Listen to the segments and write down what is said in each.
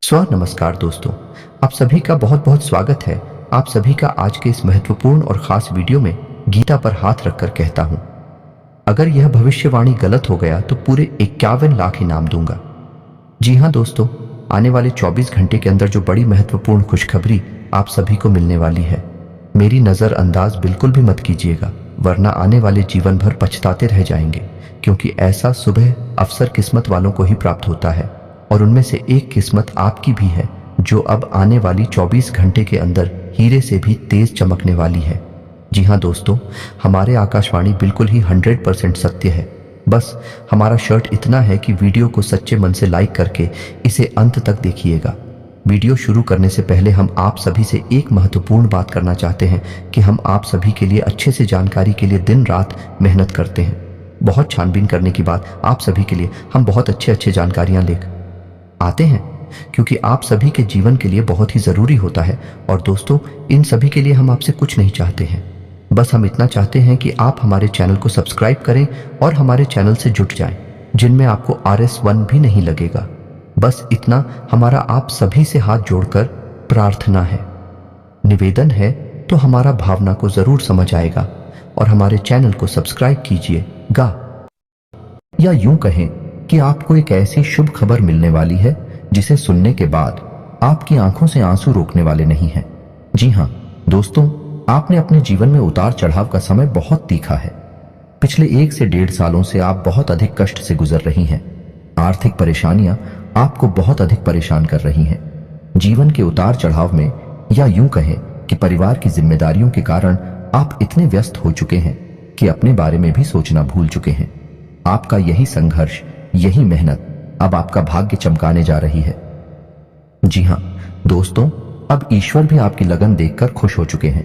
नमस्कार दोस्तों, आप सभी का बहुत बहुत स्वागत है। आप सभी का आज के इस महत्वपूर्ण और खास वीडियो में गीता पर हाथ रखकर कहता हूं, अगर यह भविष्यवाणी गलत हो गया तो पूरे 51 लाख इनाम दूंगा। जी हां दोस्तों, आने वाले 24 घंटे के अंदर जो बड़ी महत्वपूर्ण खुशखबरी आप सभी को मिलने वाली है, मेरी नज़रअंदाज बिल्कुल भी मत कीजिएगा, वरना आने वाले जीवन भर पछताते रह जाएंगे। क्योंकि ऐसा शुभ अवसर किस्मत वालों को ही प्राप्त होता है और उनमें से एक किस्मत आपकी भी है, जो अब आने वाली 24 घंटे के अंदर हीरे से भी तेज चमकने वाली है। जी हाँ दोस्तों, हमारे आकाशवाणी बिल्कुल ही 100% सत्य है। बस हमारा शर्त इतना है कि वीडियो को सच्चे मन से लाइक करके इसे अंत तक देखिएगा। वीडियो शुरू करने से पहले हम आप सभी से एक महत्वपूर्ण बात करना चाहते हैं कि हम आप सभी के लिए अच्छे से जानकारी के लिए दिन रात मेहनत करते हैं। बहुत छानबीन करने के बाद आप सभी के लिए हम बहुत अच्छे जानकारियां लेकर आते हैं, क्योंकि आप सभी के जीवन के लिए बहुत ही ज़रूरी होता है। और दोस्तों, इन सभी के लिए हम आपसे कुछ नहीं चाहते हैं, बस हम इतना चाहते हैं कि आप हमारे चैनल को सब्सक्राइब करें और हमारे चैनल से जुट जाएं, जिनमें आपको RS1 भी नहीं लगेगा। बस इतना हमारा आप सभी से हाथ जोड़कर प्रार्थना है, निवेदन है, तो हमारा भावना को ज़रूर समझ आएगा और हमारे चैनल को सब्सक्राइब कीजिएगा। या यूं कहें कि आपको एक ऐसी शुभ खबर मिलने वाली है जिसे सुनने के बाद आपकी आंखों से आंसू रोकने वाले नहीं हैं। जी हां दोस्तों, आपने अपने जीवन में उतार चढ़ाव का समय बहुत तीखा है। पिछले 1 से 1.5 सालों से आप बहुत अधिक कष्ट से गुजर रही हैं। आर्थिक परेशानियां आपको बहुत अधिक परेशान कर रही हैं। जीवन के उतार चढ़ाव में, या यूं कहें कि परिवार की जिम्मेदारियों के कारण आप इतने व्यस्त हो चुके हैं कि अपने बारे में भी सोचना भूल चुके हैं। आपका यही संघर्ष, यही मेहनत अब आपका भाग्य चमकाने जा रही है। जी हां दोस्तों, अब ईश्वर भी आपकी लगन देखकर खुश हो चुके हैं।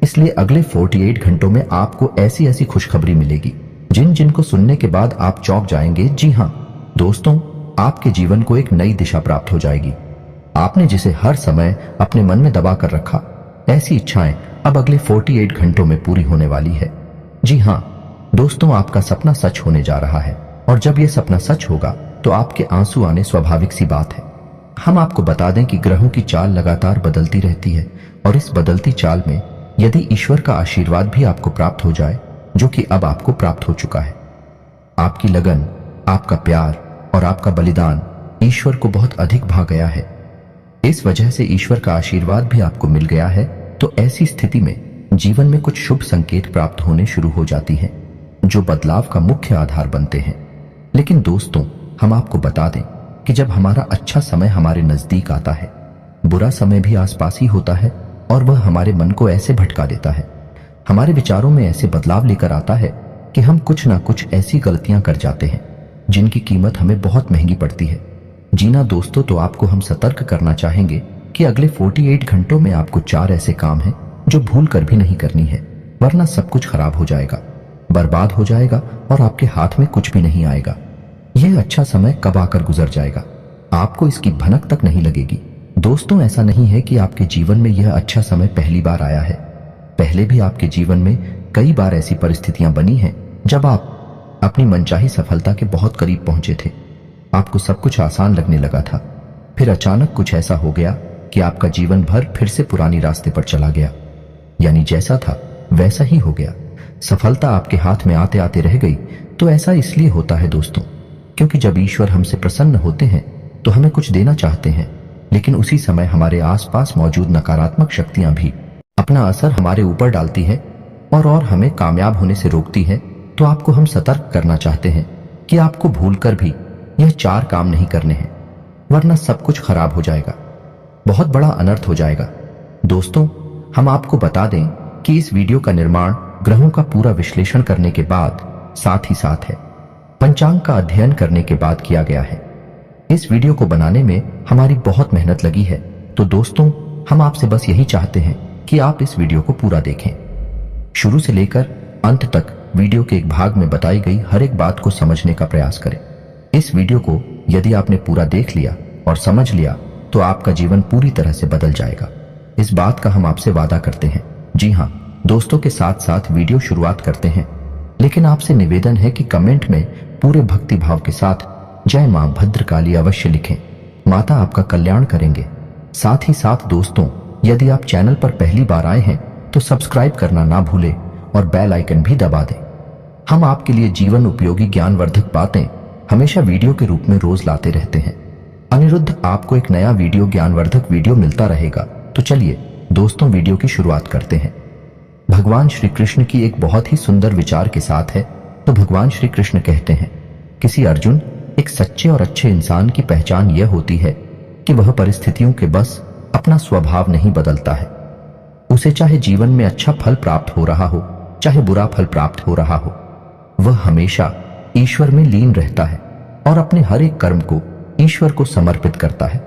इसलिए अगले 48 घंटों में आपको ऐसी खुशखबरी मिलेगी जिनको सुनने के बाद आप चौंक जाएंगे। जी हां दोस्तों, आपके जीवन को एक नई दिशा प्राप्त हो जाएगी। आपने जिसे हर समय अपने मन में दबा कर रखा, ऐसी इच्छाएं अब अगले 48 घंटों में पूरी होने वाली है। जी हां दोस्तों, आपका सपना सच होने जा रहा है और जब यह सपना सच होगा तो आपके आंसू आने स्वाभाविक सी बात है। हम आपको बता दें कि ग्रहों की चाल लगातार बदलती रहती है और इस बदलती चाल में यदि ईश्वर का आशीर्वाद भी आपको प्राप्त हो जाए, जो कि अब आपको प्राप्त हो चुका है, आपकी लगन, आपका प्यार और आपका बलिदान ईश्वर को बहुत अधिक भा गया है। इस वजह से ईश्वर का आशीर्वाद भी आपको मिल गया है। तो ऐसी स्थिति में जीवन में कुछ शुभ संकेत प्राप्त होने शुरू हो जाती हैं, जो बदलाव का मुख्य आधार बनते हैं। लेकिन दोस्तों, हम आपको बता दें कि जब हमारा अच्छा समय हमारे नजदीक आता है, बुरा समय भी आसपास ही होता है और वह हमारे मन को ऐसे भटका देता है, हमारे विचारों में ऐसे बदलाव लेकर आता है कि हम कुछ ना कुछ ऐसी गलतियां कर जाते हैं जिनकी कीमत हमें बहुत महंगी पड़ती है। जीना दोस्तों, तो आपको हम सतर्क करना चाहेंगे कि अगले 48 घंटों में आपको 4 ऐसे काम हैं जो भूल कर भी नहीं करनी है, वरना सब कुछ खराब हो जाएगा, बर्बाद हो जाएगा और आपके हाथ में कुछ भी नहीं आएगा। यह अच्छा समय कब आकर गुजर जाएगा, आपको इसकी भनक तक नहीं लगेगी। दोस्तों, ऐसा नहीं है कि आपके जीवन में यह अच्छा समय पहली बार आया है। पहले भी आपके जीवन में कई बार ऐसी परिस्थितियां बनी हैं जब आप अपनी मनचाही सफलता के बहुत करीब पहुंचे थे। आपको सब कुछ आसान लगने लगा था, फिर अचानक कुछ ऐसा हो गया कि आपका जीवन भर फिर से पुरानी रास्ते पर चला गया, यानी जैसा था वैसा ही हो गया। सफलता आपके हाथ में आते आते रह गई। तो ऐसा इसलिए होता है दोस्तों, क्योंकि जब ईश्वर हमसे प्रसन्न होते हैं तो हमें कुछ देना चाहते हैं, लेकिन उसी समय हमारे आसपास मौजूद नकारात्मक शक्तियां भी अपना असर हमारे ऊपर डालती हैं और हमें कामयाब होने से रोकती हैं। तो आपको हम सतर्क करना चाहते हैं कि आपको भूलकर भी यह 4 काम नहीं करने हैं, वरना सब कुछ खराब हो जाएगा, बहुत बड़ा अनर्थ हो जाएगा। दोस्तों, हम आपको बता दें कि इस वीडियो का निर्माण ग्रहों का पूरा विश्लेषण करने के बाद, साथ ही साथ है पंचांग का अध्ययन करने के बाद किया गया है। इस वीडियो को बनाने में हमारी बहुत मेहनत लगी है। तो दोस्तों, हम आपसे बस यही चाहते हैं कि आप इस वीडियो को पूरा देखें, शुरू से लेकर अंत तक। वीडियो के एक भाग में बताई गई हर एक बात को समझने का प्रयास करें। इस वीडियो को यदि आपने पूरा देख लिया और समझ लिया तो आपका जीवन पूरी तरह से बदल जाएगा। इस बात का हम आपसे वादा करते हैं। जी हां दोस्तों, के साथ साथ वीडियो शुरुआत करते हैं, लेकिन आपसे निवेदन है कि कमेंट में पूरे भक्ति भाव के साथ जय मां भद्रकाली अवश्य लिखें। माता आपका कल्याण करेंगे। साथ ही साथ दोस्तों, यदि आप चैनल पर पहली बार आए हैं तो सब्सक्राइब करना ना भूलें और बेल आइकन भी दबा दें। हम आपके लिए जीवन उपयोगी ज्ञानवर्धक बातें हमेशा वीडियो के रूप में रोज लाते रहते हैं। अनिरुद्ध आपको एक नया वीडियो ज्ञानवर्धक वीडियो मिलता रहेगा। तो चलिए दोस्तों, वीडियो की शुरुआत करते हैं। भगवान श्री कृष्ण की एक बहुत ही सुंदर विचार के साथ है। तो भगवान श्री कृष्ण कहते हैं, किसी अर्जुन, एक सच्चे और अच्छे इंसान की पहचान यह होती है कि वह परिस्थितियों के बस अपना स्वभाव नहीं बदलता है। उसे चाहे जीवन में अच्छा फल प्राप्त हो रहा हो, चाहे बुरा फल प्राप्त हो रहा हो, वह हमेशा ईश्वर में लीन रहता है और अपने हर एक कर्म को ईश्वर को समर्पित करता है।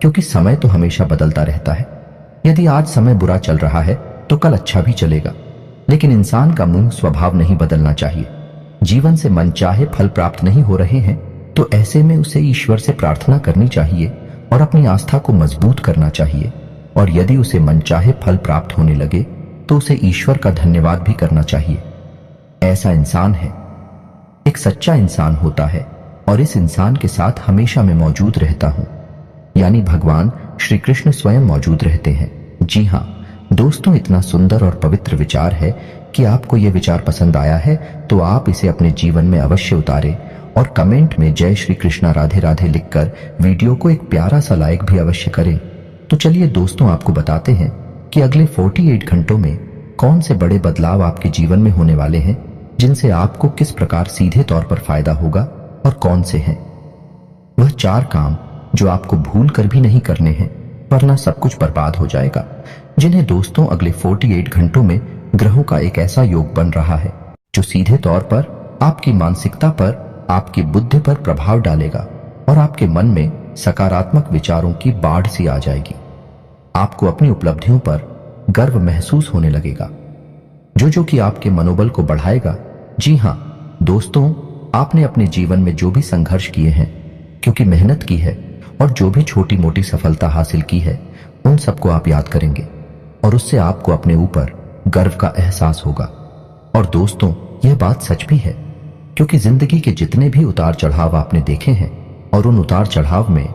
क्योंकि समय तो हमेशा बदलता रहता है। यदि आज समय बुरा चल रहा है तो कल अच्छा भी चलेगा। लेकिन इंसान का मूल स्वभाव नहीं बदलना चाहिए। जीवन से मनचाहे फल प्राप्त नहीं हो रहे हैं तो ऐसे में उसे ईश्वर से प्रार्थना करनी चाहिए और अपनी आस्था को मजबूत करना चाहिए। और यदि उसे मनचाहे फल प्राप्त होने लगे तो उसे ईश्वर का धन्यवाद भी करना चाहिए। ऐसा इंसान है, एक सच्चा इंसान होता है और इस इंसान के साथ हमेशा मैं मौजूद रहता हूं, यानी भगवान श्री कृष्ण स्वयं मौजूद रहते हैं। जी हां दोस्तों, इतना सुंदर और पवित्र विचार है कि आपको यह विचार पसंद आया है तो आप इसे अपने जीवन में अवश्य उतारें और कमेंट में जय श्री कृष्णा राधे राधे लिखकर वीडियो को एक प्यारा सा लाइक भी अवश्य करें। तो चलिए दोस्तों, आपको बताते हैं कि अगले 48 घंटों में कौन से बड़े बदलाव आपके जीवन में होने वाले हैं, जिनसे आपको किस प्रकार सीधे तौर पर फायदा होगा और कौन से हैं। वह 4 काम जो आपको भूल कर भी नहीं करने हैं, वरना सब कुछ बर्बाद हो जाएगा, जिन्हें दोस्तों अगले 48 घंटों में ग्रहों का एक ऐसा योग बन रहा है जो सीधे तौर पर आपकी मानसिकता पर, आपकी बुद्धि पर प्रभाव डालेगा और आपके मन में सकारात्मक विचारों की बाढ़ सी आ जाएगी। आपको अपनी उपलब्धियों पर गर्व महसूस होने लगेगा, जो कि आपके मनोबल को बढ़ाएगा। जी हां दोस्तों, आपने अपने जीवन में जो भी संघर्ष किए हैं, क्योंकि मेहनत की है और जो भी छोटी मोटी सफलता हासिल की है, उन सबको आप याद करेंगे और उससे आपको अपने ऊपर गर्व का एहसास होगा। और दोस्तों, यह बात सच भी है, क्योंकि जिंदगी के जितने भी उतार चढ़ाव आपने देखे हैं और उन उतार चढ़ाव में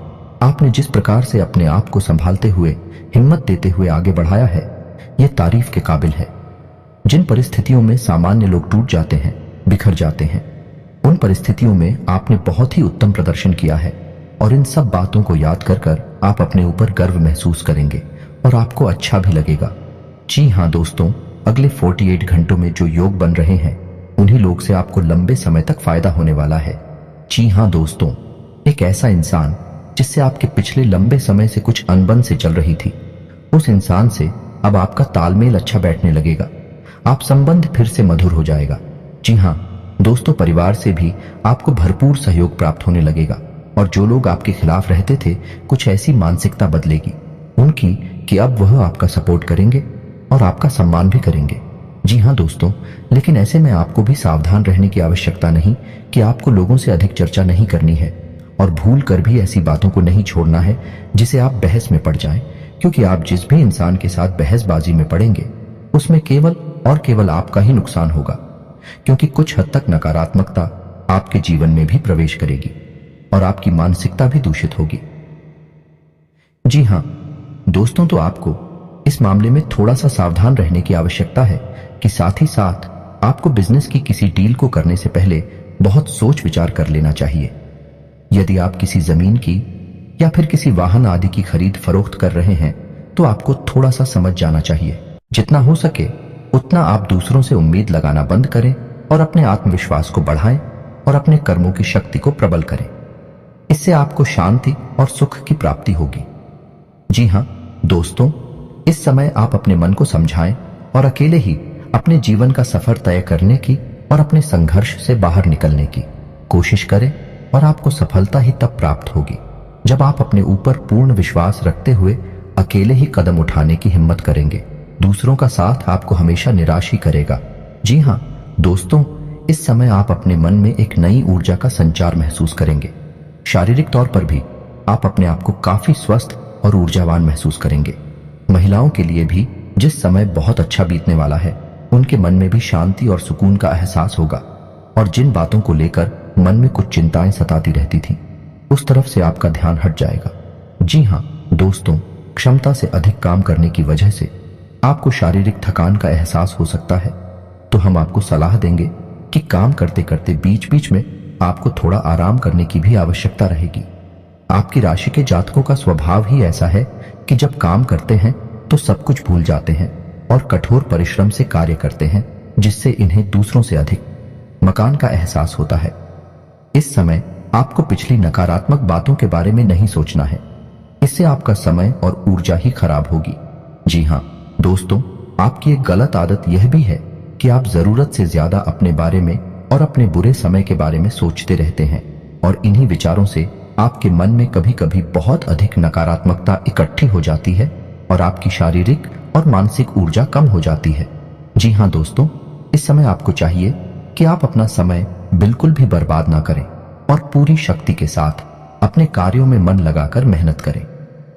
आपने जिस प्रकार से अपने आप को संभालते हुए, हिम्मत देते हुए आगे बढ़ाया है, यह तारीफ के काबिल है। जिन परिस्थितियों में सामान्य लोग टूट जाते हैं, बिखर जाते हैं, उन परिस्थितियों में आपने बहुत ही उत्तम प्रदर्शन किया है और इन सब बातों को याद कर कर आप अपने ऊपर गर्व महसूस करेंगे और आपको अच्छा भी लगेगा। जी हां दोस्तों, अगले 48 घंटों में जो योग बन रहे हैं, उन्हीं लोग से आपको लंबे समय तक फायदा होने वाला है। जी हां दोस्तों, एक ऐसा इंसान जिससे आपके पिछले लंबे समय से कुछ अनबन से चल रही थी, उस इंसान से अब आपका तालमेल अच्छा बैठने लगेगा। आप संबंध फिर से मधुर हो जाएगा। जी हां दोस्तों, परिवार से भी आपको भरपूर सहयोग प्राप्त होने लगेगा और जो लोग आपके खिलाफ रहते थे, कुछ ऐसी मानसिकता बदलेगी उनकी कि अब वह आपका सपोर्ट करेंगे और आपका सम्मान भी करेंगे। जी हां दोस्तों, लेकिन ऐसे में आपको भी सावधान रहने की आवश्यकता नहीं कि आपको लोगों से अधिक चर्चा नहीं करनी है और भूल कर भी ऐसी बातों को नहीं छोड़ना है जिसे आप बहस में पड़ जाएं, क्योंकि आप जिस भी इंसान के साथ बहसबाजी में पड़ेंगे, उसमें केवल और केवल आपका ही नुकसान होगा, क्योंकि कुछ हद तक नकारात्मकता आपके जीवन में भी प्रवेश करेगी और आपकी मानसिकता भी दूषित होगी। जी हां दोस्तों, तो आपको इस मामले में थोड़ा सा सावधान रहने की आवश्यकता है कि साथ ही साथ आपको बिजनेस की किसी डील को करने से पहले बहुत सोच विचार कर लेना चाहिए। यदि आप किसी जमीन की या फिर किसी वाहन आदि की खरीद फरोख्त कर रहे हैं तो आपको थोड़ा सा समझ जाना चाहिए। जितना हो सके उतना आप दूसरों से उम्मीद लगाना बंद करें और अपने आत्मविश्वास को बढ़ाएं और अपने कर्मों की शक्ति को प्रबल करें। इससे आपको शांति और सुख की प्राप्ति होगी। जी हां दोस्तों, इस समय आप अपने मन को समझाएं और अकेले ही अपने जीवन का सफर तय करने की और अपने संघर्ष से बाहर निकलने की कोशिश करें और आपको सफलता ही तब प्राप्त होगी जब आप अपने ऊपर पूर्ण विश्वास रखते हुए अकेले ही कदम उठाने की हिम्मत करेंगे। दूसरों का साथ आपको हमेशा निराश ही करेगा। जी हां दोस्तों, इस समय आप अपने मन में एक नई ऊर्जा का संचार महसूस करेंगे। शारीरिक तौर पर भी आप अपने आप को काफी स्वस्थ और ऊर्जावान महसूस करेंगे। महिलाओं के लिए भी जिस समय बहुत अच्छा बीतने वाला है, उनके मन में भी शांति और सुकून का एहसास होगा और जिन बातों को लेकर मन में कुछ चिंताएं सताती रहती थीं, उस तरफ से आपका ध्यान हट जाएगा जी हाँ दोस्तों, क्षमता से अधिक काम करने की वजह से आपको शारीरिक थकान का एहसास हो सकता है, तो हम आपको सलाह देंगे कि काम करते करते बीच बीच में आपको थोड़ा आराम करने की भी आवश्यकता रहेगी। आपकी राशि के जातकों का स्वभाव ही ऐसा है कि जब काम करते हैं तो सब कुछ भूल जाते हैं और कठोर परिश्रम से कार्य करते हैं, जिससे इन्हें दूसरों से अधिक मकान का एहसास होता है। इस समय आपको पिछली नकारात्मक बातों के बारे में नहीं सोचना है, इससे आपका समय और ऊर्जा ही खराब होगी। जी हाँ दोस्तों, आपकी एक गलत आदत यह भी है कि आप जरूरत से ज्यादा अपने बारे में और अपने बुरे समय के बारे में सोचते रहते हैं और इन्हीं विचारों से आपके मन में कभी कभी बहुत अधिक नकारात्मकता इकट्ठी हो जाती है और आपकी शारीरिक और मानसिक ऊर्जा कम हो जाती है। जी हाँ दोस्तों, इस समय आपको चाहिए कि आप अपना समय बिल्कुल भी बर्बाद ना करें और पूरी शक्ति के साथ अपने कार्यों में मन लगाकर मेहनत करें।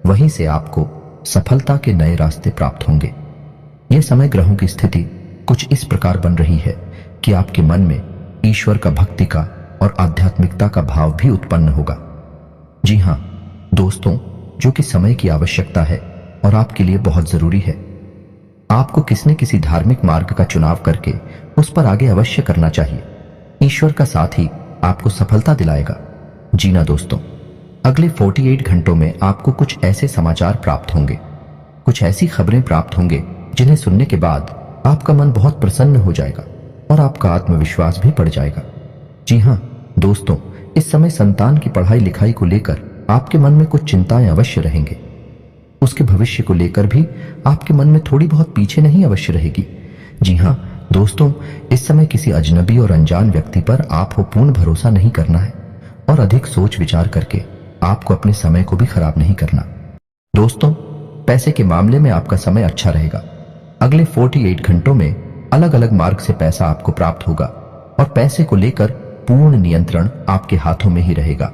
वहीं से आपको सफलता के नए रास्ते प्राप्त होंगे। यह समय ग्रहों की स्थिति कुछ इस प्रकार बन रही है कि आपके मन में ईश्वर का, भक्ति का और आध्यात्मिकता का भाव भी उत्पन्न होगा। जी हाँ दोस्तों, जो कि समय की आवश्यकता है और आपके लिए बहुत जरूरी है। आपको किसी न किसी धार्मिक मार्ग का चुनाव करके उस पर आगे अवश्य करना चाहिए। ईश्वर का साथ ही आपको सफलता दिलाएगा। जी ना दोस्तों, अगले 48 घंटों में आपको कुछ ऐसे समाचार प्राप्त होंगे, कुछ ऐसी खबरें प्राप्त होंगे जिन्हें सुनने के बाद आपका मन बहुत प्रसन्न हो जाएगा और आपका आत्मविश्वास भी बढ़ जाएगा। जी हाँ दोस्तों, इस समय संतान की पढ़ाई लिखाई को लेकर आपके मन में कुछ चिंताएं अवश्य रहेंगे। उसके भविष्य को लेकर भी आपके मन में थोड़ी बहुत पीछे नहीं अवश्य रहेगी। जी हाँ दोस्तों, इस समय किसी अजनबी और अनजान व्यक्ति पर आप पूर्ण भरोसा नहीं करना है और अधिक सोच विचार करके आपको अपने समय को भी खराब नहीं करना। दोस्तों, पैसे के मामले में आपका समय अच्छा रहेगा। अगले 48 घंटों में अलग अलग मार्ग से पैसा आपको प्राप्त होगा और पैसे को लेकर पूर्ण नियंत्रण आपके हाथों में ही रहेगा।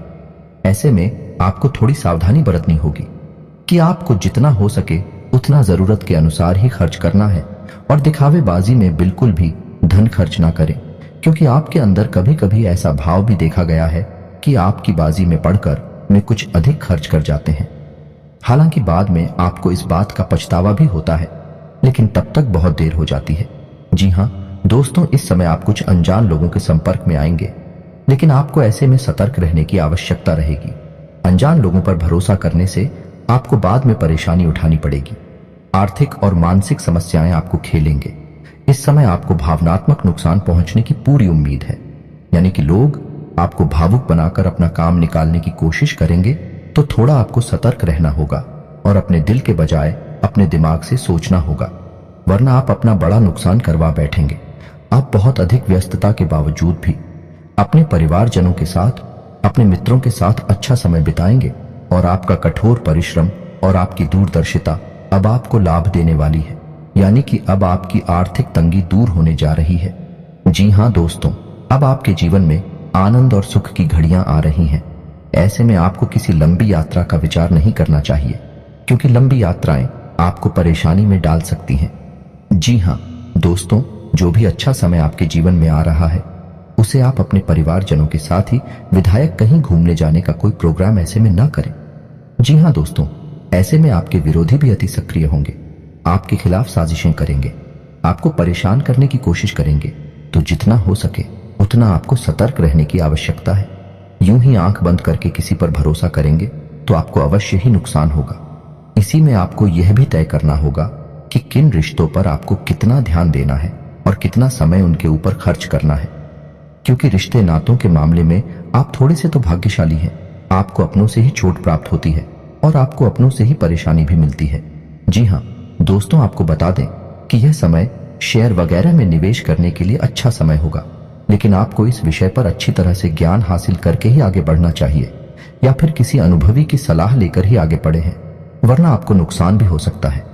ऐसे में आपको थोड़ी सावधानी बरतनी होगी कि आपको जितना हो सके उतना जरूरत के अनुसार ही खर्च करना है और दिखावेबाजी में बिल्कुल भी धन खर्च ना करें, क्योंकि आपके अंदर कभी कभी ऐसा भाव भी देखा गया है कि आपकी बाजी में पड़कर में कुछ अधिक खर्च कर जाते हैं। हालांकि बाद में आपको इस बात का पछतावा भी होता है, लेकिन तब तक बहुत देर हो जाती है। जी हाँ दोस्तों, इस समय आप कुछ अनजान लोगों के संपर्क में आएंगे, लेकिन आपको ऐसे में सतर्क रहने की आवश्यकता रहेगी। अनजान लोगों पर भरोसा करने से आपको बाद में परेशानी उठानी पड़ेगी। आर्थिक और मानसिक समस्याएं आपको खेलेंगे। इस समय आपको भावनात्मक नुकसान पहुंचने की पूरी उम्मीद है, यानी कि लोग आपको भावुक बनाकर अपना काम निकालने की कोशिश करेंगे, तो थोड़ा आपको सतर्क रहना होगा और अपने दिल के बजाय अपने दिमाग से सोचना होगा, वरना आप अपना बड़ा नुकसान करवा बैठेंगे। आप बहुत अधिक व्यस्तता के बावजूद भी अपने परिवारजनों के साथ, अपने मित्रों के साथ अच्छा समय बिताएंगे और आपका कठोर परिश्रम और आपकी दूरदर्शिता अब आपको लाभ देने वाली है, यानी कि अब आपकी आर्थिक तंगी दूर होने जा रही है। जी हाँ दोस्तों, अब आपके जीवन में आनंद और सुख की घड़ियां आ रही हैं। ऐसे में आपको किसी लंबी यात्रा का विचार नहीं करना चाहिए, क्योंकि लंबी यात्राएं आपको परेशानी में डाल सकती हैं। जी हाँ दोस्तों, जो भी अच्छा समय आपके जीवन में आ रहा है उसे आप अपने परिवारजनों के साथ ही विधायक कहीं घूमने जाने का कोई प्रोग्राम ऐसे में ना करें। जी हाँ दोस्तों, ऐसे में आपके विरोधी भी अति सक्रिय होंगे, आपके खिलाफ साजिशें करेंगे, आपको परेशान करने की कोशिश करेंगे। तो जितना हो सके उतना आपको सतर्क रहने की आवश्यकता है। यूं ही आंख बंद करके किसी पर भरोसा करेंगे तो आपको अवश्य ही नुकसान होगा। इसी में आपको यह भी तय करना होगा कि किन रिश्तों पर आपको कितना ध्यान देना है और कितना समय उनके ऊपर खर्च करना है, क्योंकि रिश्ते नातों के मामले में आप थोड़े से तो भाग्यशाली हैं। आपको अपनों से ही चोट प्राप्त होती है और आपको अपनों से ही परेशानी भी मिलती है। जी हाँ दोस्तों, आपको बता दें कि यह समय शेयर वगैरह में निवेश करने के लिए अच्छा समय होगा, लेकिन आपको इस विषय पर अच्छी तरह से ज्ञान हासिल करके ही आगे बढ़ना चाहिए, या फिर किसी अनुभवी की सलाह लेकर ही आगे बढ़े हैं, वरना आपको नुकसान भी हो सकता है।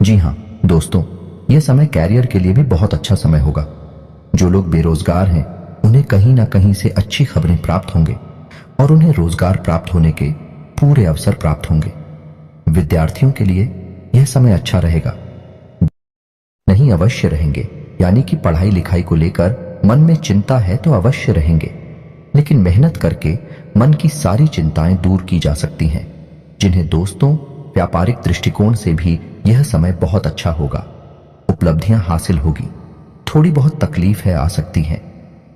जी हाँ दोस्तों, यह समय कैरियर के लिए भी बहुत अच्छा समय होगा। जो लोग बेरोजगार हैं उन्हें कहीं ना कहीं से अच्छी खबरें प्राप्त होंगे और उन्हें रोजगार प्राप्त होने के पूरे अवसर प्राप्त होंगे। विद्यार्थियों के लिए यह समय अच्छा रहेगा, नहीं अवश्य रहेंगे, यानी कि पढ़ाई लिखाई को लेकर मन में चिंता है तो अवश्य रहेंगे, लेकिन मेहनत करके मन की सारी चिंताएं दूर की जा सकती हैं। जिन्हें दोस्तों व्यापारिक दृष्टिकोण से भी यह समय बहुत अच्छा होगा। उपलब्धियां हासिल होगी। थोड़ी बहुत तकलीफ आ सकती हैं,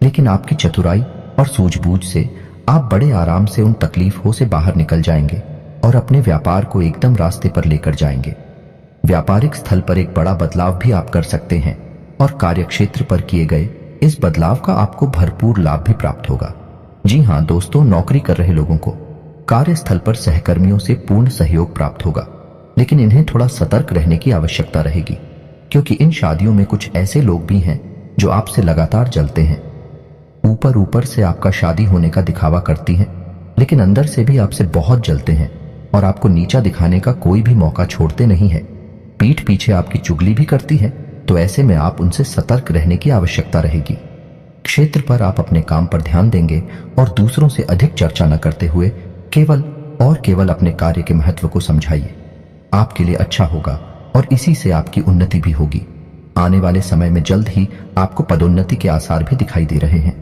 लेकिन आपकी चतुराई और सूझबूझ से आप बड़े आराम से उन तकलीफों से बाहर निकल जाएंगे और अपने व्यापार को एकदम रास्ते पर लेकर जाएंगे। व्यापारिक स्थल पर एक बड़ा बदलाव भी आप कर सकते हैं और कार्यक्षेत्र पर किए गए इस बदलाव का आपको भरपूर लाभ भी प्राप्त होगा। जी हाँ दोस्तों, नौकरी कर रहे लोगों को कार्यस्थल पर सहकर्मियों से पूर्ण सहयोग प्राप्त होगा, लेकिन इन्हें थोड़ा सतर्क रहने की आवश्यकता रहेगी, क्योंकि इन शादियों में कुछ ऐसे लोग भी हैं जो आपसे लगातार जलते हैं। ऊपर ऊपर से आपका शादी होने का दिखावा करती हैं, लेकिन अंदर से भी आपसे बहुत जलते हैं और आपको नीचा दिखाने का कोई भी मौका छोड़ते नहीं है। पीठ पीछे आपकी चुगली भी करती है, तो ऐसे में आप उनसे सतर्क रहने की आवश्यकता रहेगी। क्षेत्र पर आप अपने काम पर ध्यान देंगे और दूसरों से अधिक चर्चा न करते हुए केवल और केवल अपने कार्य के महत्व को समझाइए। आपके लिए अच्छा होगा और इसी से आपकी उन्नति भी होगी। आने वाले समय में जल्द ही आपको पदोन्नति के आसार भी दिखाई दे रहे हैं।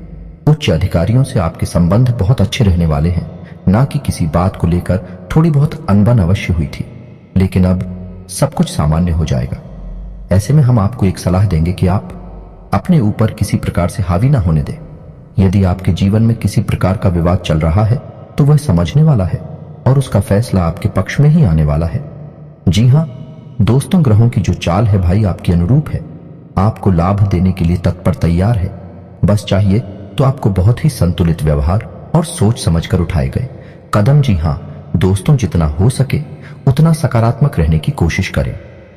उच्च अधिकारियों से आपके संबंध बहुत अच्छे रहने वाले हैं। ना कि किसी बात को लेकर थोड़ी बहुत अनबन अवश्य हुई थी, लेकिन अब सब कुछ सामान्य हो जाएगा। ऐसे में हम आपको एक सलाह देंगे कि आप अपने ऊपर किसी प्रकार से हावी ना होने दें। यदि आपके जीवन में किसी प्रकार का विवाद चल रहा है तो वह समझने वाला है और उसका फैसला आपके पक्ष में ही आने वाला है। जी हाँ दोस्तों, ग्रहों की जो चाल है भाई आपके अनुरूप है। आपको लाभ देने के लिए तत्पर तैयार है। बस चाहिए तो आपको बहुत ही संतुलित व्यवहार और सोच समझकर उठाए गए कदम। जी हाँ दोस्तों, जितना हो सके उतना सकारात्मक रहने की कोशिश करें।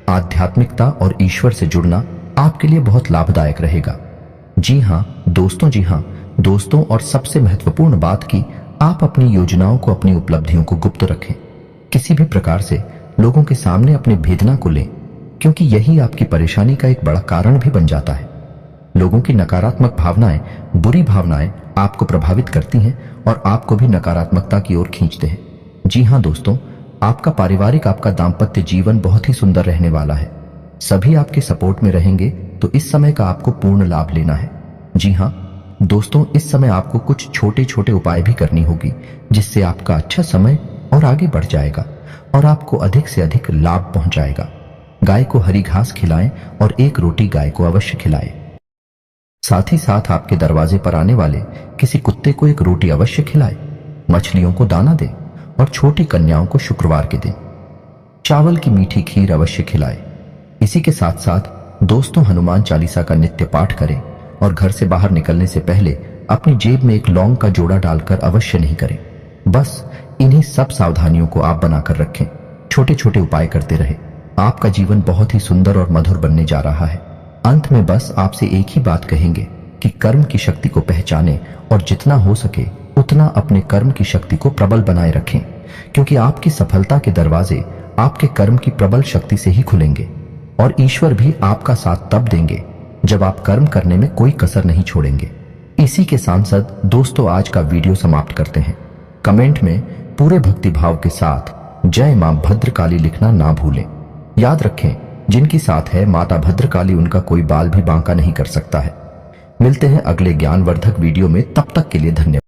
आध्यात्मिकता और ईश्वर से जुड़ना आपके लिए बहुत लाभदायक रहेगा। जी हाँ दोस्तों, और सबसे महत्वपूर्ण बात कि आप अपनी योजनाओं को, अपनी उपलब्धियों को गुप्त रखें। किसी भी प्रकार से लोगों के सामने अपने भेदना को लें, क्योंकि यही आपकी परेशानी का एक बड़ा कारण भी बन जाता है। लोगों की नकारात्मक भावनाएं, बुरी भावनाएं आपको प्रभावित करती हैं और आपको भी नकारात्मकता की ओर खींचते हैं। जी हाँ दोस्तों, आपका पारिवारिक, आपका दाम्पत्य जीवन बहुत ही सुंदर रहने वाला है। सभी आपके सपोर्ट में रहेंगे, तो इस समय का आपको पूर्ण लाभ लेना है। जी हाँ दोस्तों, इस समय आपको कुछ छोटे छोटे उपाय भी करनी होगी, जिससे आपका अच्छा समय और आगे बढ़ जाएगा और आपको अधिक से अधिक लाभ पहुंचाएगा। गाय को हरी घास खिलाएं और एक रोटी गाय को अवश्य खिलाएं। साथ ही साथ आपके दरवाजे पर आने वाले किसी कुत्ते को एक रोटी अवश्य खिलाएं। मछलियों को दाना दें और छोटी कन्याओं को शुक्रवार के दिन चावल की मीठी खीर अवश्य खिलाएं। इसी के साथ साथ दोस्तों, हनुमान चालीसा का नित्य पाठ करें और घर से बाहर निकलने से पहले अपनी जेब में एक लौंग का जोड़ा डालकर अवश्य नहीं करें। बस इन्हीं सब सावधानियों को आप बनाकर रखें। छोटे छोटे उपाय करते रहे। आपका जीवन बहुत ही सुंदर और मधुर बनने जा रहा है। अंत में बस आपसे एक ही बात कहेंगे कि कर्म की शक्ति को पहचानें और जितना हो सके उतना अपने कर्म की शक्ति को प्रबल बनाए रखें, क्योंकि आपकी सफलता के दरवाजे आपके कर्म की प्रबल शक्ति से ही खुलेंगे और ईश्वर भी आपका साथ तब देंगे जब आप कर्म करने में कोई कसर नहीं छोड़ेंगे। इसी के सांसद दोस्तों, आज का वीडियो समाप्त करते हैं। कमेंट में पूरे भक्तिभाव के साथ जय मां भद्रकाली लिखना ना भूलें। याद रखें, जिनकी साथ है माता भद्रकाली, उनका कोई बाल भी बांका नहीं कर सकता है। मिलते हैं अगले ज्ञानवर्धक वीडियो में, तब तक के लिए धन्यवाद।